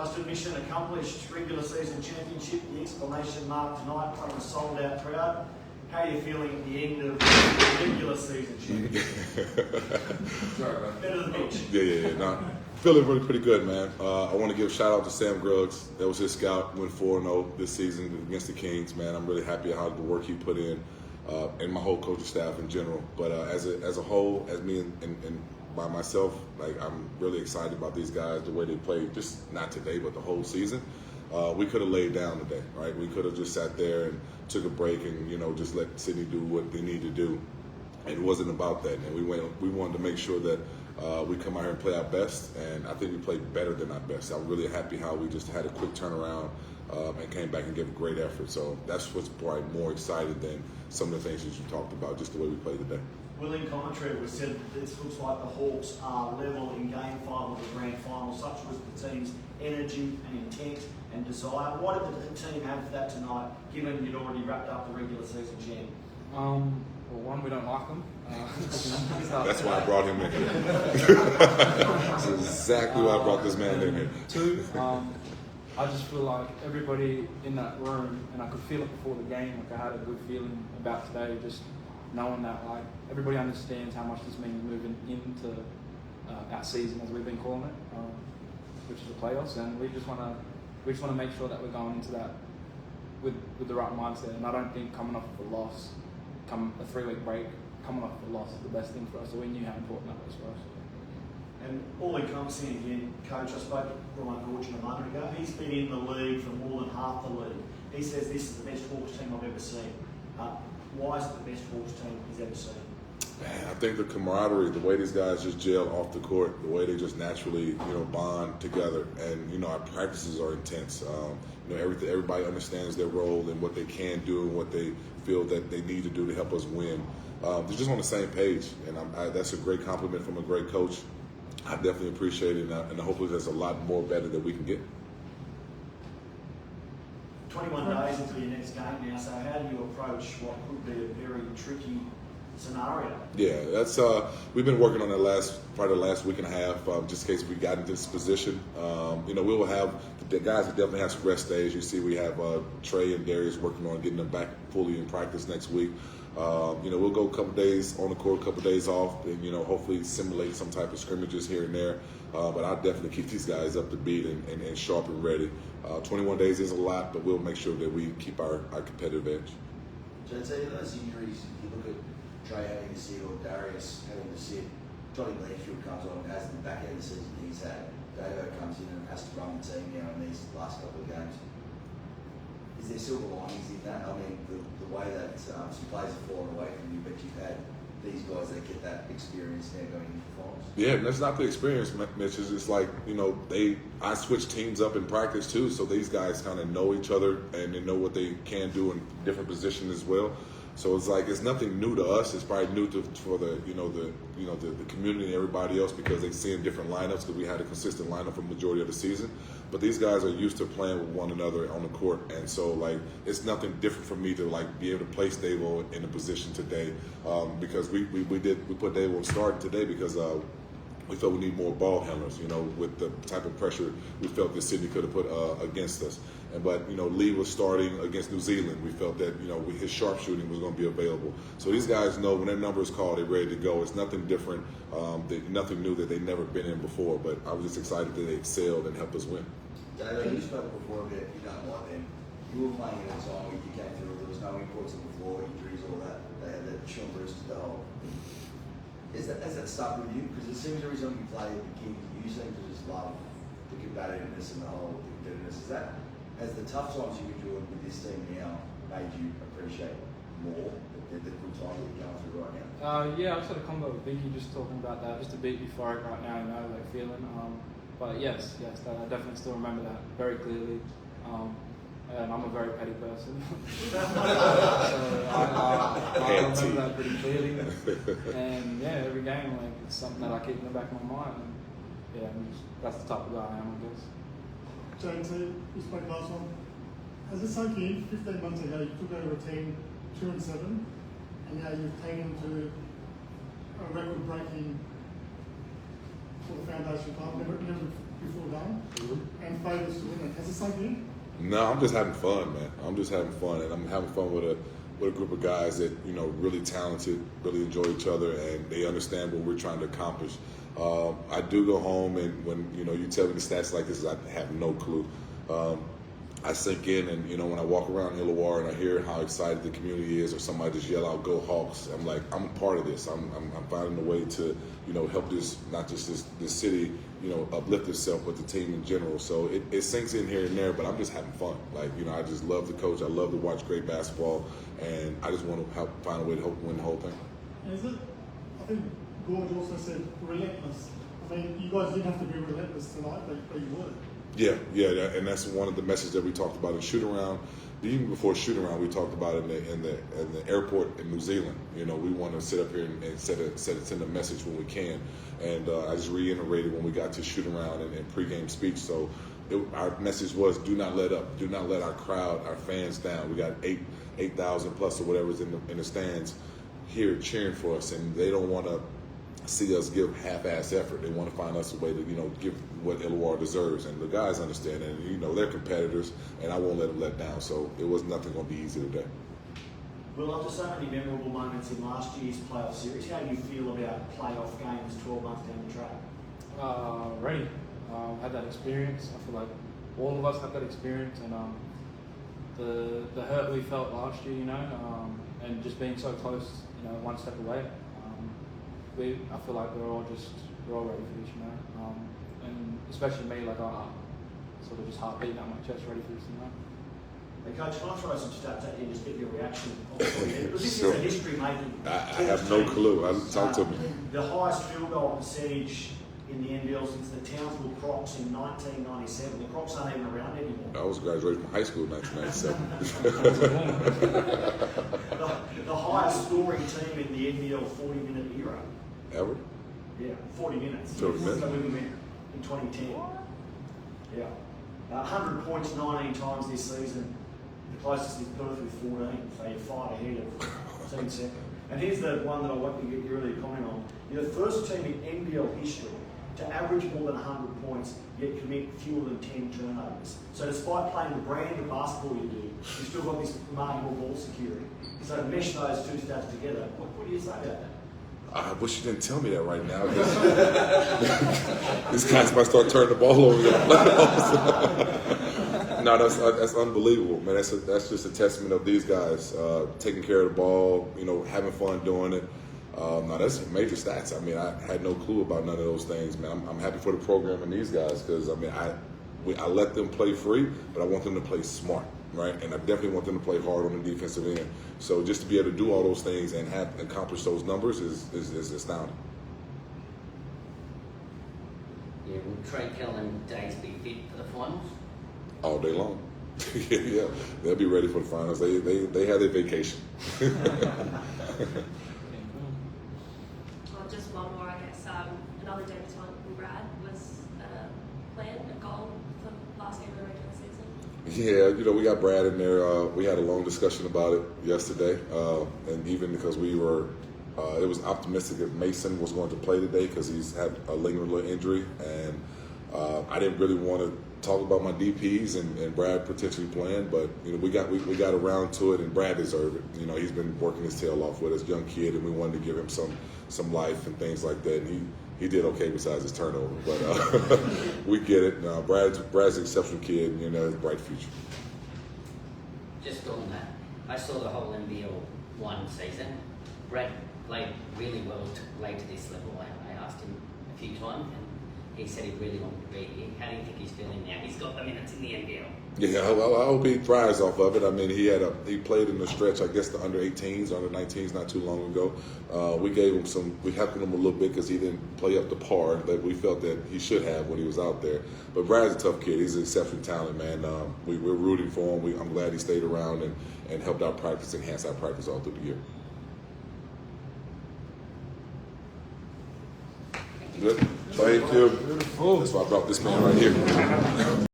Justin, mission accomplished. Regular season championship, the exclamation mark tonight, front of a sold-out crowd. How are you feeling at the end of the regular season championship? Sorry, bro. Better than Mitch. Yeah. No, feeling really pretty good, man. I want to give a shout out to Sam Gruggs. That was his scout. Went 4-0 this season against the Kings, man. I'm really happy how the work he put in, and my whole coaching staff in general. But as a whole, as me and by myself, like I'm really excited about these guys, the way they played, just not today, but the whole season. We could have laid down today, right? We could have just sat there and took a break and, just let Sydney do what they need to do. And it wasn't about that. And we wanted to make sure that we come out here and play our best, and I think we played better than our best. I'm really happy how we just had a quick turnaround and came back and gave a great effort. So that's what's probably more excited than some of the things that you talked about, just the way we played today. Will, in commentary, we said this looks like the Hawks are level in game 5 of the grand final. Such was the team's energy and intent and desire. Why did the team have that tonight, given you'd already wrapped up the regular season champ? Well, one, we don't like them. That's why I brought him in here. That's exactly why I brought this man in here. 2, I just feel like everybody in that room, and I could feel it before the game, like I had a good feeling about today, just knowing that like everybody understands how much this means moving into our season, as we've been calling it, which is the playoffs, and we just want to make sure that we're going into that with the right mindset. And I don't think coming off of a loss, a 3-week break, coming off of a loss is the best thing for us. So we knew how important that was for us. And all encompassing again, Coach, I spoke to Brian Gorton a moment ago. He's been in the league for more than half the league. He says this is the best Hawks team I've ever seen. Why is it the best Hawks team he's ever seen? Man, I think the camaraderie, the way these guys just gel off the court, the way they just naturally, bond together, and our practices are intense. Everybody understands their role and what they can do and what they feel that they need to do to help us win. They're just on the same page, and that's a great compliment from a great coach. I definitely appreciate it, and hopefully there's a lot more better that we can get. 21 days into your next game now, so how do you approach what could be a very tricky scenario? Yeah, that's we've been working on that probably the last week and a half, just in case we got into this position. We will have the guys that definitely have some rest days. You see, we have Trey and Darius working on getting them back fully in practice next week. We'll go a couple days on the court, a couple days off, and hopefully simulate some type of scrimmages here and there. But I'll definitely keep these guys up to beat and sharp and ready. 21 days is a lot, but we'll make sure that we keep our competitive edge. So I'd say those injuries, if you look at Trey having to sit or Darius having to sit, Johnny Blanchfield comes on and has the back end of the season he's had. Davo comes in and has to run the team now in these last couple of games. Is there silver linings in that? I mean, the way that some players have fallen away from you, but you've had these guys that get that experience now going into the finals. Yeah, that's not the experience, Mitch. It's like, I switch teams up in practice too, so these guys kind of know each other and they know what they can do in different positions as well. So it's like it's nothing new to us. It's probably new for the community and everybody else because they've seen different lineups because we had a consistent lineup for the majority of the season. But these guys are used to playing with one another on the court, and so it's nothing different for me to be able to place Davo in a position today because we put Davo on start today because we felt we need more ball handlers, with the type of pressure we felt that Sydney could have put against us. But Lee was starting against New Zealand. We felt that his sharpshooting was going to be available. So these guys know when their number is called, they're ready to go. It's nothing different, nothing new that they've never been in before. But I was just excited that they excelled and helped us win. Davo, you spoke before about you don't like them. You were playing at a time where you came through. There was no imports on the floor, injuries, all that. They had that Sean Bruce to the whole. Has that stuck with you? Because it seems every time you play at the Kings, you seem to just love the combativeness and the whole competitiveness. Has the tough times you've endured with this team now made you appreciate more the good times that you're going through right now? Yeah, I sort of combo with Vicky just talking about that, just a bit euphoric right now, like feeling. But yes, I definitely still remember that very clearly. And I'm a very petty person. So I remember that pretty clearly. And yeah, every game, it's something that I keep in the back of my mind. And that's the type of guy I am, I guess. James, you spoke last one. Has it sunk in 15 months ago? You took over a team 2-7, and now you've taken to a record-breaking for the foundation club. Never before game and favourites to win it. Has it sunk in? No, I'm just having fun, man. I'm just having fun, and I'm having fun with a group of guys that, you know, really talented, really enjoy each other, and they understand what we're trying to accomplish. I do go home, and when, you know, you tell me the stats like this, I have no clue. I sink in, and, you know, when I walk around Illawrra and I hear how excited the community is, or somebody just yell out, "Go Hawks!" I'm like, I'm a part of this. I'm finding a way to, you know, help this, not just this city, you know, uplift itself, but the team in general. So it sinks in here and there, but I'm just having fun. Like, you know, I just love the coach. I love to watch great basketball, and I just want to help find a way to help win the whole thing. Is it? I think Gorge also said relentless. I mean, you guys didn't have to be relentless tonight, but you were. Yeah, and that's one of the messages that we talked about in shoot around. Even before shoot around, we talked about it in the airport in New Zealand. You know, we want to sit up here and send a message when we can. And I just reiterated when we got to shoot around and pregame speech. So our message was: do not let up. Do not let our crowd, our fans down. We got 8,000 plus or whatever's in the stands here cheering for us, and they don't want to see us give half-ass effort. They want to find us a way to, you know, give what Illawrra deserves, and the guys understand, and, you know, they're competitors, and I won't let them let down. So it was nothing going to be easy today. Well, after so many memorable moments in last year's playoff series, how do you feel about playoff games 12 months down the track? Ready. Had that experience. I feel like all of us had that experience, and the hurt we felt last year, you know, and just being so close, you know, one step away. I feel like we're all ready for this, you know, and especially me, like I sort of just heart beating out my chest, ready for this, you know. Hey, Coach, can I throw some stats at you and just get your reaction? Because this is a history-making. I have no clue. Talk to me. The highest field goal percentage in the NBL since the Townsville Crocs in 1997. The Crocs aren't even around anymore. I was graduating from high school in 1997. the highest scoring team in the NBL 40-minute era. Ever? Yeah, 40 minutes. 40 minutes. So we went in 2010. Yeah. 100 points 19 times this season. The closest is Perth with 14. So you're 5 ahead of team second. And here's the one that I want to get your earlier comment on. You're the first team in NBL history to average more than 100 points, yet commit fewer than 10 turnovers. So despite playing the brand of basketball you do, you've still got this remarkable ball security. So to mesh those two stats together, what do you say about that? I wish you didn't tell me that right now. These guys might start turning the ball over in the playoffs. No, that's unbelievable, man. That's just a testament of these guys taking care of the ball, you know, having fun doing it. No, that's major stats. I mean, I had no clue about none of those things, man. I'm happy for the program and these guys because, I mean, I let them play free, but I want them to play smart, right? And I definitely want them to play hard on the defensive end. So just to be able to do all those things and have accomplished those numbers is astounding. Yeah, will Trey Kell and Days be fit for the finals? All day long. Yeah, they'll be ready for the finals. They have their vacation. Well, just one more, I guess. Another debutant in Brad was a plan, a goal for last game of the regular season. Yeah, you know, we got Brad in there. We had a long discussion about it yesterday, and even because we were, it was optimistic that Mason was going to play today because he's had a lingering little injury, and I didn't really want to talk about my DPs and Brad potentially playing, but you know, we got around to it, and Brad deserved it. You know, he's been working his tail off with us, young kid, and we wanted to give him some life and things like that. And he did okay besides his turnover, but we get it. Brad's an exceptional kid, and you know, has a bright future. Just on that, I saw the whole NBL 1 season. Brad played really well to play to this level. I asked him a few times, and he said he really wanted to be here. How do you think he's feeling now? He's got the minutes in the NBL. Yeah, I hope he thrives off of it. I mean, he played in the stretch, I guess, the under 18s, under 19s not too long ago. We helped him a little bit because he didn't play up to par that we felt that he should have when he was out there. But Brad's a tough kid. He's an exceptional talent, man. We're rooting for him. I'm glad he stayed around and helped our practice, enhance our practice all through the year. Good. Thank you. That's why I brought this man right here.